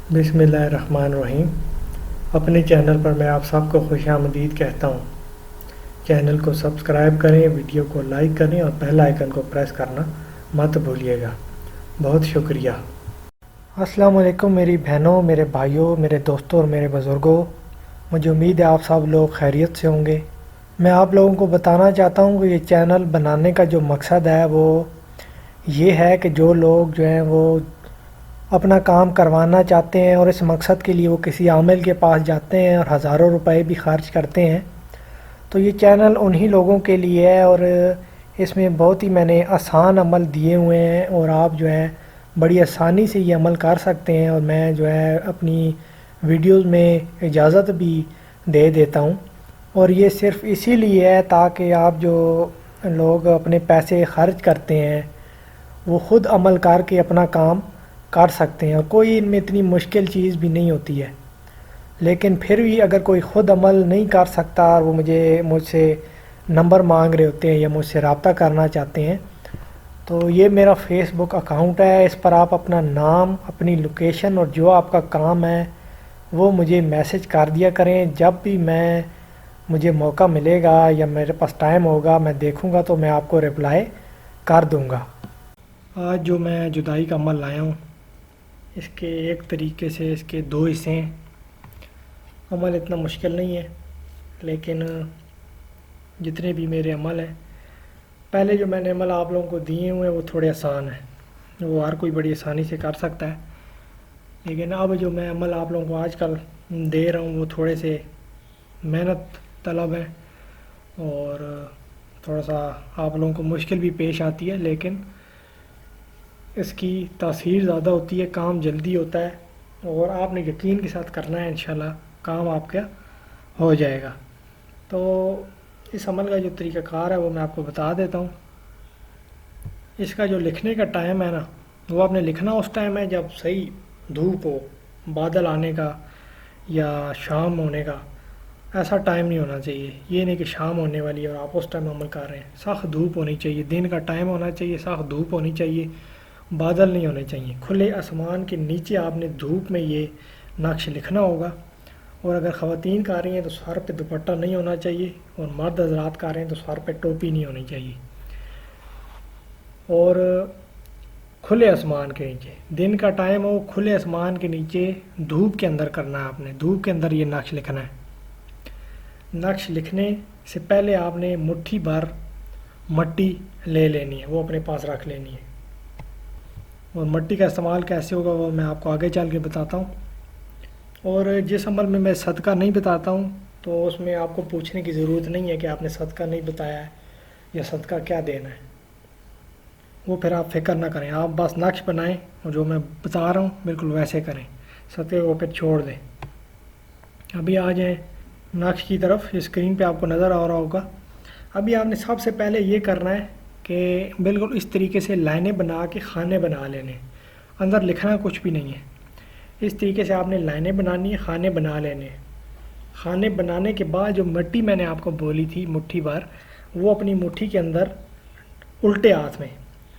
بسم اللہ الرحمن الرحیم۔ اپنے چینل پر میں آپ سب کو خوش آمدید کہتا ہوں۔ چینل کو سبسکرائب کریں، ویڈیو کو لائک کریں اور بیل آئیکن کو پریس کرنا مت بھولیے گا۔ بہت شکریہ۔ السلام علیکم میری بہنوں، میرے بھائیوں، میرے دوستوں اور میرے بزرگوں۔ مجھے امید ہے آپ سب لوگ خیریت سے ہوں گے۔ میں آپ لوگوں کو بتانا چاہتا ہوں کہ یہ چینل بنانے کا جو مقصد ہے وہ یہ ہے کہ جو لوگ جو ہیں وہ اپنا کام کروانا چاہتے ہیں اور اس مقصد کے لیے وہ کسی عامل کے پاس جاتے ہیں اور ہزاروں روپے بھی خرچ کرتے ہیں، تو یہ چینل انہی لوگوں کے لیے ہے اور اس میں بہت ہی میں نے آسان عمل دیے ہوئے ہیں اور آپ جو ہے بڑی آسانی سے یہ عمل کر سکتے ہیں، اور میں جو ہے اپنی ویڈیوز میں اجازت بھی دے دیتا ہوں، اور یہ صرف اسی لیے ہے تاکہ آپ جو لوگ اپنے پیسے خرچ کرتے ہیں وہ خود عمل کر کے اپنا کام کر سکتے ہیں، اور کوئی ان میں اتنی مشکل چیز بھی نہیں ہوتی ہے۔ لیکن پھر بھی اگر کوئی خود عمل نہیں کر سکتا اور وہ مجھ سے نمبر مانگ رہے ہوتے ہیں یا مجھ سے رابطہ کرنا چاہتے ہیں، تو یہ میرا فیس بک اکاؤنٹ ہے۔ اس پر آپ اپنا نام، اپنی لوکیشن اور جو آپ کا کام ہے وہ مجھے میسج کر دیا کریں۔ جب بھی مجھے موقع ملے گا یا میرے پاس ٹائم ہوگا میں دیکھوں گا تو میں آپ کو رپلائی کر دوں گا۔ آج جو میں جدائی کا عمل لایا ہوں، اس کے ایک طریقے سے اس کے دو حصے ہیں۔ عمل اتنا مشکل نہیں ہے، لیکن جتنے بھی میرے عمل ہیں، پہلے جو میں نے عمل آپ لوگوں کو دیے ہوئے ہیں وہ تھوڑے آسان ہیں، وہ ہر کوئی بڑی آسانی سے کر سکتا ہے، لیکن اب جو میں عمل آپ لوگوں کو آج کل دے رہا ہوں وہ تھوڑے سے محنت طلب ہیں اور تھوڑا سا آپ لوگوں کو مشکل بھی پیش آتی ہے، لیکن اس کی تاثیر زیادہ ہوتی ہے، کام جلدی ہوتا ہے اور آپ نے یقین کے ساتھ کرنا ہے، انشاءاللہ کام آپ کا ہو جائے گا۔ تو اس عمل کا جو طریقہ کار ہے وہ میں آپ کو بتا دیتا ہوں۔ اس کا جو لکھنے کا ٹائم ہے نا، وہ آپ نے لکھنا اس ٹائم ہے جب صحیح دھوپ ہو، بادل آنے کا یا شام ہونے کا، ایسا ٹائم نہیں ہونا چاہیے۔ یہ نہیں کہ شام ہونے والی ہے اور آپ اس ٹائم عمل کر رہے ہیں، سخت دھوپ ہونی چاہیے، دن کا ٹائم ہونا چاہیے، سخت دھوپ ہونی چاہیے، بادل نہیں ہونے چاہیے، کھلے آسمان کے نیچے آپ نے دھوپ میں یہ نقش لکھنا ہوگا۔ اور اگر خواتین کر رہی ہیں تو سر پہ دوپٹہ نہیں ہونا چاہیے، اور مرد حضرات کر رہے ہیں تو سر پہ ٹوپی نہیں ہونی چاہیے، اور کھلے آسمان کے نیچے دن کا ٹائم ہو، کھلے آسمان کے نیچے دھوپ کے اندر کرنا ہے۔ آپ نے دھوپ کے اندر یہ نقش لکھنا ہے۔ نقش لکھنے سے پہلے آپ نے مٹھی بھر مٹی لے لینی ہے، وہ اپنے پاس رکھ لینی ہے، اور مٹی کا استعمال کیسے ہوگا وہ میں آپ کو آگے چل کے بتاتا ہوں۔ اور جس عمل میں صدقہ نہیں بتاتا ہوں تو اس میں آپ کو پوچھنے کی ضرورت نہیں ہے کہ آپ نے صدقہ نہیں بتایا ہے یا صدقہ کیا دینا ہے، وہ پھر آپ فکر نہ کریں، آپ بس نقش بنائیں اور جو میں بتا رہا ہوں بالکل ویسے کریں، صدقے کو پھر چھوڑ دیں۔ ابھی آ جائیں نقش کی طرف، اسکرین پہ آپ کو نظر آ رہا ہوگا۔ ابھی آپ نے سب سے پہلے یہ کرنا ہے کہ بالکل اس طریقے سے لائنیں بنا کے خانے بنا لینے، اندر لکھنا کچھ بھی نہیں ہے۔ اس طریقے سے آپ نے لائنیں بنانی ہے، خانے بنا لینے۔ خانے بنانے کے بعد جو مٹی میں نے آپ کو بولی تھی مٹھی بھر، وہ اپنی مٹھی کے اندر الٹے ہاتھ میں،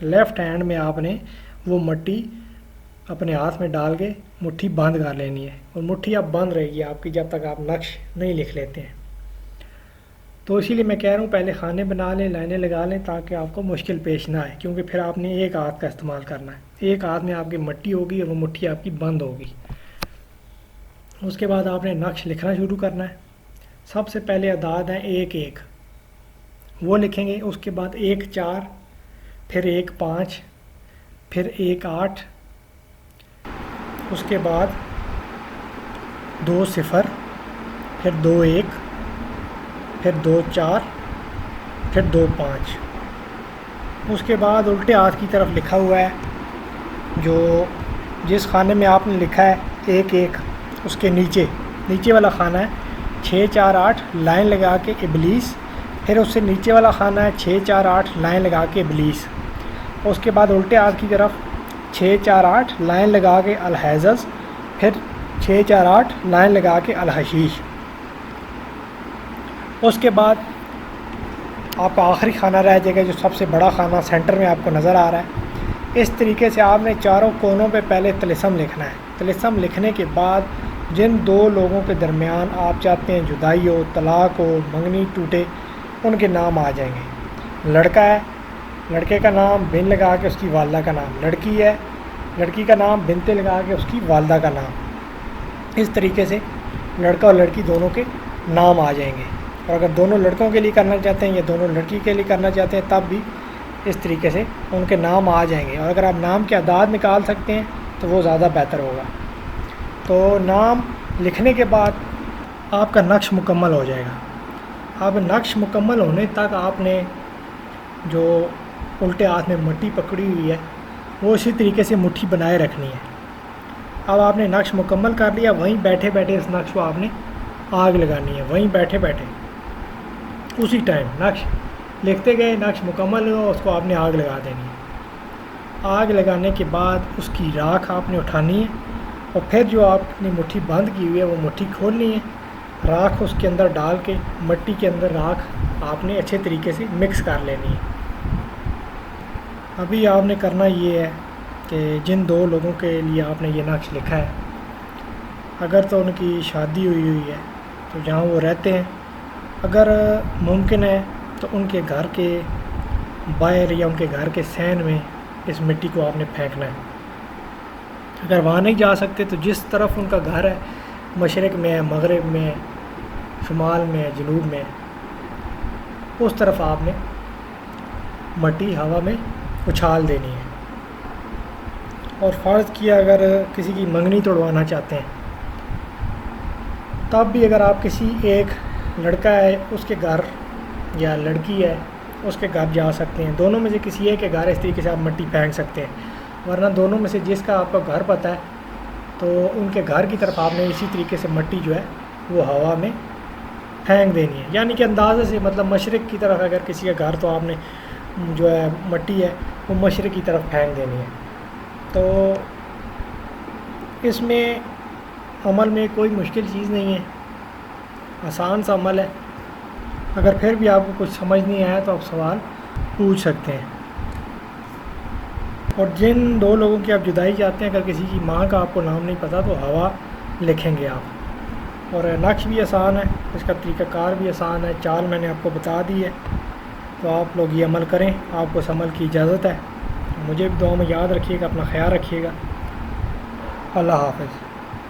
لیفٹ ہینڈ میں آپ نے وہ مٹی اپنے ہاتھ میں ڈال کے مٹھی بند کر لینی ہے، اور مٹھی اب بند رہے گی آپ کی جب تک آپ نقش نہیں لکھ لیتے ہیں۔ تو اسی لیے میں کہہ رہا ہوں پہلے خانے بنا لیں، لائنیں لگا لیں تاکہ آپ کو مشکل پیش نہ آئے، کیونکہ پھر آپ نے ایک ہاتھ کا استعمال کرنا ہے، ایک ہاتھ میں آپ کی مٹی ہوگی اور وہ مٹھی آپ کی بند ہوگی۔ اس کے بعد آپ نے نقش لکھنا شروع کرنا ہے۔ سب سے پہلے اعداد ہیں 1 1، وہ لکھیں گے، اس کے بعد 1 4، پھر 1 5، پھر 1 8، اس کے بعد 2 0، پھر 2 1، پھر 2 4، پھر 2 5۔ اس کے بعد الٹے ہاتھ کی طرف لکھا ہوا ہے، جو جس خانے میں آپ نے لکھا ہے 1 1، اس کے نیچے والا خانہ ہے 6 4 8 لائن لگا کے ابلیس، پھر اس سے نیچے والا خانہ ہے 6 4 8 لائن لگا کے ابلیس، اس کے بعد الٹے ہاتھ کی طرف 6 4 8 لائن لگا کے الحیزز، پھر 6 4 8 لائن لگا کے الحشیش۔ اس کے بعد آپ کا آخری خانہ رہ جائے گا جو سب سے بڑا خانہ سینٹر میں آپ کو نظر آ رہا ہے، اس طریقے سے آپ نے چاروں کونوں پہ پہلے طلسم لکھنا ہے۔ طلسم لکھنے کے بعد جن دو لوگوں کے درمیان آپ چاہتے ہیں جدائی ہو، طلاق ہو، منگنی ٹوٹے، ان کے نام آ جائیں گے۔ لڑکا ہے، لڑکے کا نام بن لگا کے اس کی والدہ کا نام، لڑکی ہے، لڑکی کا نام بنتے لگا کے اس کی والدہ کا نام۔ اس طریقے سے لڑکا اور لڑکی دونوں کے نام آ جائیں گے۔ اور اگر دونوں لڑکوں کے لیے کرنا چاہتے ہیں یا دونوں لڑکی کے لیے کرنا چاہتے ہیں تب بھی اس طریقے سے ان کے نام آ جائیں گے۔ اور اگر آپ نام کے اعداد نکال سکتے ہیں تو وہ زیادہ بہتر ہوگا۔ تو نام لکھنے کے بعد آپ کا نقش مکمل ہو جائے گا۔ اب نقش مکمل ہونے تک آپ نے جو الٹے ہاتھ میں مٹی پکڑی ہوئی ہے وہ اسی طریقے سے مٹھی بنائے رکھنی ہے۔ اب آپ نے نقش مکمل کر لیا، وہیں بیٹھے بیٹھے اس نقش کو آپ نے آگ لگانی ہے، وہیں بیٹھے بیٹھے اسی ٹائم نقش لکھتے گئے، نقش مکمل ہو اس کو آپ نے آگ لگا دینی ہے۔ آگ لگانے کے بعد اس کی راکھ آپ نے اٹھانی ہے اور پھر جو آپ نے مٹھی بند کی ہوئی ہے وہ مٹھی کھولنی ہے، راکھ اس کے اندر ڈال کے مٹی کے اندر راکھ آپ نے اچھے طریقے سے مکس کر لینی ہے۔ ابھی آپ نے کرنا یہ ہے کہ جن دو لوگوں کے لیے آپ نے یہ نقش لکھا ہے، اگر تو ان کی شادی ہوئی ہے تو جہاں وہ رہتے ہیں، اگر ممکن ہے تو ان کے گھر کے باہر یا ان کے گھر کے صحن میں اس مٹی کو آپ نے پھینکنا ہے۔ اگر وہاں نہیں جا سکتے تو جس طرف ان کا گھر ہے، مشرق میں ہے، مغرب میں ہے، شمال میں ہے، جنوب میں ہے، اس طرف آپ نے مٹی ہوا میں اچھال دینی ہے۔ اور فرض کیا اگر کسی کی منگنی توڑوانا چاہتے ہیں تب بھی اگر آپ کسی ایک لڑکا ہے اس کے گھر یا لڑکی ہے اس کے گھر جا سکتے ہیں، دونوں میں سے کسی ایک کے گھر اس طریقے سے آپ مٹی پھینک سکتے ہیں، ورنہ دونوں میں سے جس کا آپ کو گھر پتہ ہے تو ان کے گھر کی طرف آپ نے اسی طریقے سے مٹی جو ہے وہ ہوا میں پھینک دینی ہے، یعنی کہ اندازے سے، مطلب مشرق کی طرف اگر کسی کا گھر تو آپ نے جو ہے مٹی ہے وہ مشرق کی طرف پھینک دینی ہے۔ تو اس میں عمل میں کوئی مشکل چیز نہیں ہے، آسان سا عمل ہے۔ اگر پھر بھی آپ کو کچھ سمجھ نہیں آیا تو آپ سوال پوچھ سکتے ہیں۔ اور جن دو لوگوں کی آپ جدائی چاہتے ہیں، اگر کسی کی ماں کا آپ کو نام نہیں پتہ تو ہوا لکھیں گے آپ۔ اور نقش بھی آسان ہے، اس کا طریقہ کار بھی آسان ہے، چال میں نے آپ کو بتا دی ہے، تو آپ لوگ یہ عمل کریں، آپ کو اس عمل کی اجازت ہے۔ مجھے بھی دعا میں یاد رکھیے گا، اپنا خیال رکھیے گا۔ اللہ حافظ۔